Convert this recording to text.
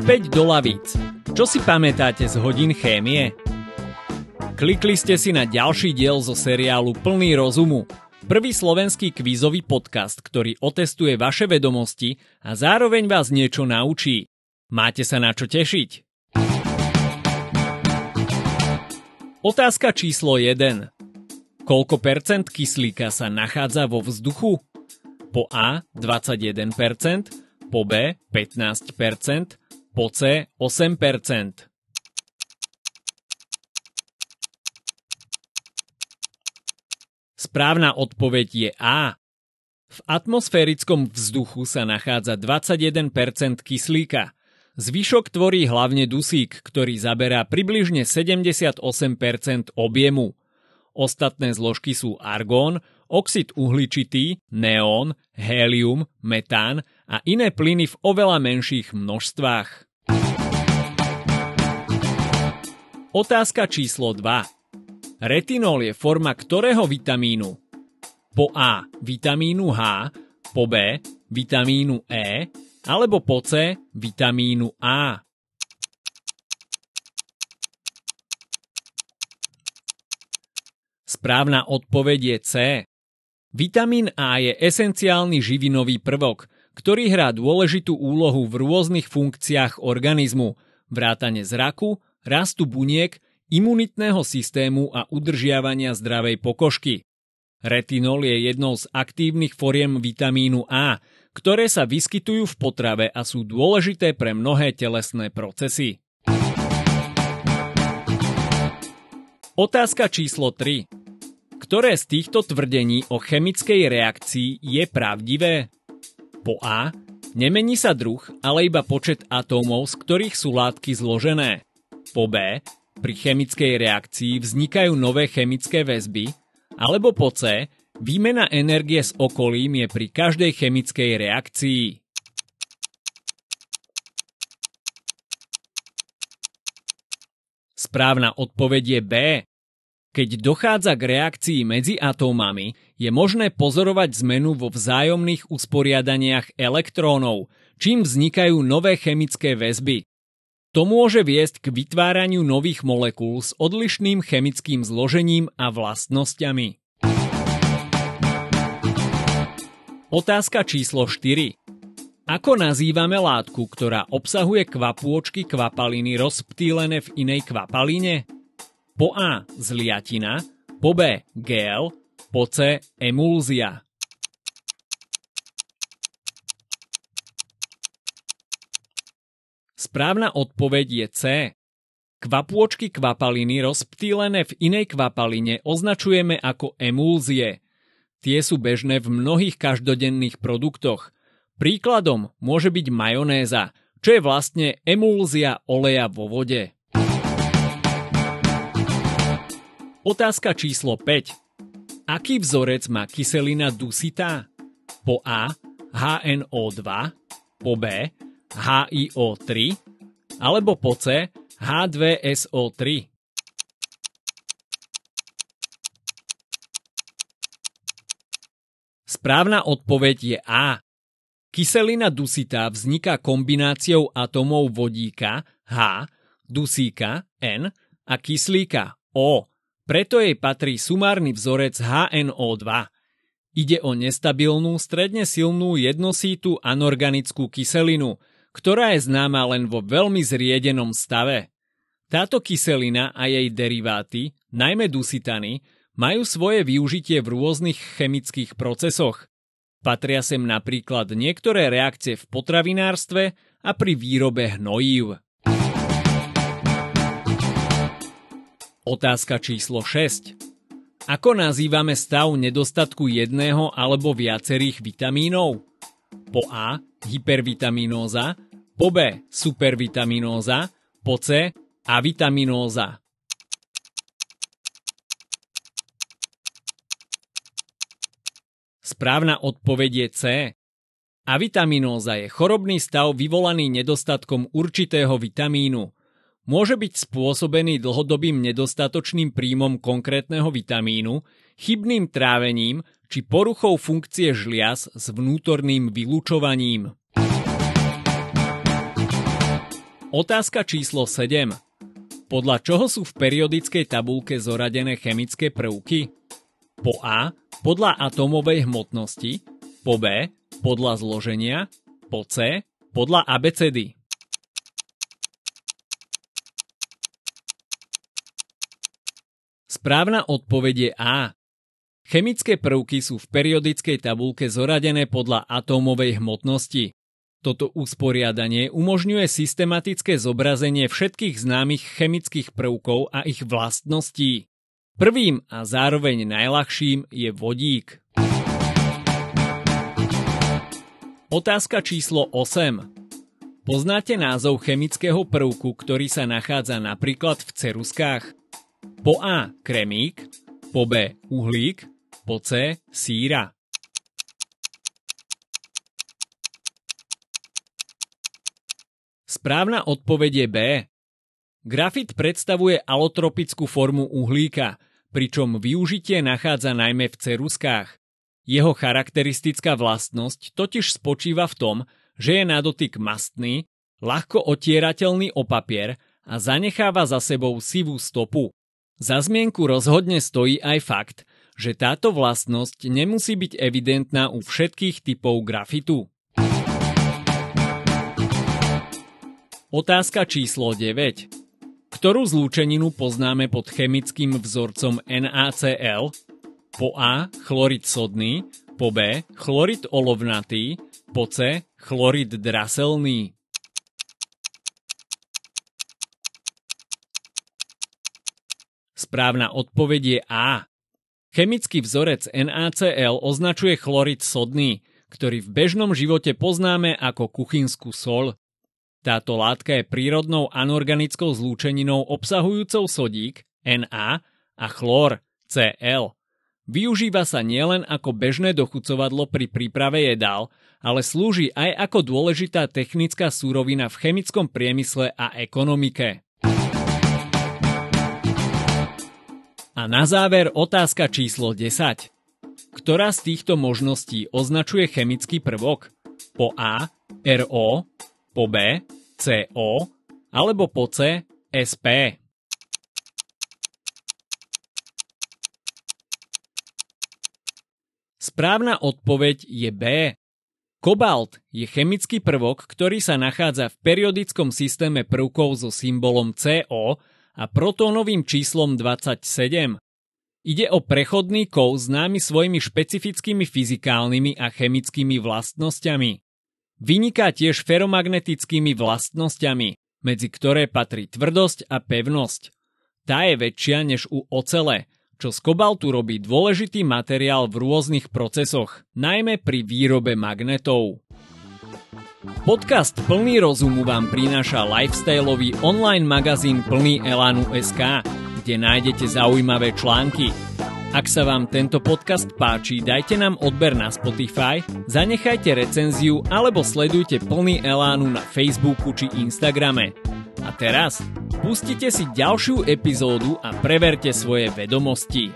Späť do lavíc. Čo si pamätáte z hodín chémie? Klikli ste si na ďalší diel zo seriálu Plný rozumu. Prvý slovenský kvízový podcast, ktorý otestuje vaše vedomosti a zároveň vás niečo naučí. Máte sa na čo tešiť? Otázka číslo 1. Koľko percent kyslíka sa nachádza vo vzduchu? Po A 21%, po B 15%, po C 8%. Správna odpoveď je A. V atmosférickom vzduchu sa nachádza 21% kyslíka. Zvyšok tvorí hlavne dusík, ktorý zaberá približne 78% objemu. Ostatné zložky sú argón, oxid uhličitý, neón, hélium, metán a iné plyny v oveľa menších množstvách. Otázka číslo 2. Retinol je forma ktorého vitamínu? Po A vitamínu H, po B vitamínu E, alebo po C vitamínu A. Správna odpoveď je C. Vitamín A je esenciálny živinový prvok, ktorý hrá dôležitú úlohu v rôznych funkciách organizmu, vrátane zraku, rastu buniek, imunitného systému a udržiavania zdravej pokožky. Retinol je jednou z aktívnych foriem vitamínu A, ktoré sa vyskytujú v potrave a sú dôležité pre mnohé telesné procesy. Otázka číslo 3. Ktoré z týchto tvrdení o chemickej reakcii je pravdivé? Po A. Nemení sa druh, ale iba počet atómov, z ktorých sú látky zložené. Po B. Pri chemickej reakcii vznikajú nové chemické väzby. Alebo po C. Výmena energie s okolím je pri každej chemickej reakcii. Správna odpoveď je B. Keď dochádza k reakcii medzi atómami, je možné pozorovať zmenu vo vzájomných usporiadaniach elektrónov, čím vznikajú nové chemické väzby. To môže viesť k vytváraniu nových molekúl s odlišným chemickým zložením a vlastnosťami. Otázka číslo 4. Ako nazývame látku, ktorá obsahuje kvapôčky kvapaliny rozptýlené v inej kvapalíne? Po A zliatina, po B gel, po C emulzia. Správna odpoveď je C. Kvapôčky kvapaliny rozptýlené v inej kvapaline označujeme ako emulzie. Tie sú bežné v mnohých každodenných produktoch. Príkladom môže byť majonéza, čo je vlastne emulzia oleja vo vode. Otázka číslo 5. Aký vzorec má kyselina dusitá? Po A HNO2, po B HiO3, alebo po C H2SO3. Správna odpoveď je A. Kyselina dusitá vzniká kombináciou atómov vodíka H, dusíka N a kyslíka O. Preto jej patrí sumárny vzorec HNO2. Ide o nestabilnú, stredne silnú jednosítú anorganickú kyselinu, ktorá je známa len vo veľmi zriedenom stave. Táto kyselina a jej deriváty, najmä dusitany, majú svoje využitie v rôznych chemických procesoch. Patria sem napríklad niektoré reakcie v potravinárstve a pri výrobe hnojív. Otázka číslo 6. Ako nazývame stav nedostatku jedného alebo viacerých vitamínov? Po A hypervitaminóza, po B supervitaminóza, po C avitaminóza. Správna odpoveď je C. Avitaminóza je chorobný stav vyvolaný nedostatkom určitého vitamínu. Môže byť spôsobený dlhodobým nedostatočným príjmom konkrétneho vitamínu, chybným trávením či poruchou funkcie žliaz s vnútorným vylučovaním. Otázka číslo 7. Podľa čoho sú v periodickej tabuľke zoradené chemické prvky? Po A. Podľa atómovej hmotnosti. Po B. Podľa zloženia. Po C. Podľa abecedy. Správna odpoveď je A. Chemické prvky sú v periodickej tabuľke zoradené podľa atómovej hmotnosti. Toto usporiadanie umožňuje systematické zobrazenie všetkých známych chemických prvkov a ich vlastností. Prvým a zároveň najľahším je vodík. Otázka číslo 8. Poznáte názov chemického prvku, ktorý sa nachádza napríklad v ceruskách? Po A. Kremík, po B. Uhlík, po C. Síra. Správna odpoveď je B. Grafit predstavuje alotropickú formu uhlíka, pričom využitie nachádza najmä v ceruskách. Jeho charakteristická vlastnosť totiž spočíva v tom, že je na dotyk mastný, ľahko otierateľný o papier a zanecháva za sebou sivú stopu. Za zmienku rozhodne stojí aj fakt, že táto vlastnosť nemusí byť evidentná u všetkých typov grafitu. Otázka číslo 9. Ktorú zlúčeninu poznáme pod chemickým vzorcom NaCl? Po A. Chlorid sodný, po B. Chlorid olovnatý, po C. Chlorid draselný. Správna odpoveď je A. Chemický vzorec NaCl označuje chlorid sodný, ktorý v bežnom živote poznáme ako kuchynskú soľ. Táto látka je prírodnou anorganickou zlúčeninou obsahujúcou sodík Na a chlór Cl. Využíva sa nielen ako bežné dochucovadlo pri príprave jedál, ale slúži aj ako dôležitá technická surovina v chemickom priemysle a ekonomike. A na záver otázka číslo 10. Ktorá z týchto možností označuje chemický prvok? Po A. RO, po B. CO, alebo po C. SP. Správna odpoveď je B. Kobalt je chemický prvok, ktorý sa nachádza v periodickom systéme prvkov so symbolom CO a protónovým číslom 27. Ide o prechodný kov známy svojimi špecifickými fyzikálnymi a chemickými vlastnosťami. Vyniká tiež feromagnetickými vlastnosťami, medzi ktoré patrí tvrdosť a pevnosť. Tá je väčšia než u ocele, čo z kobaltu robí dôležitý materiál v rôznych procesoch, najmä pri výrobe magnetov. Podcast Plný rozumu vám prináša lifestyleový online magazín plný elánu.sk, kde nájdete zaujímavé články. Ak sa vám tento podcast páči, dajte nám odber na Spotify, zanechajte recenziu alebo sledujte Plný elánu na Facebooku či Instagrame. A teraz pustite si ďalšiu epizódu a preverte svoje vedomosti.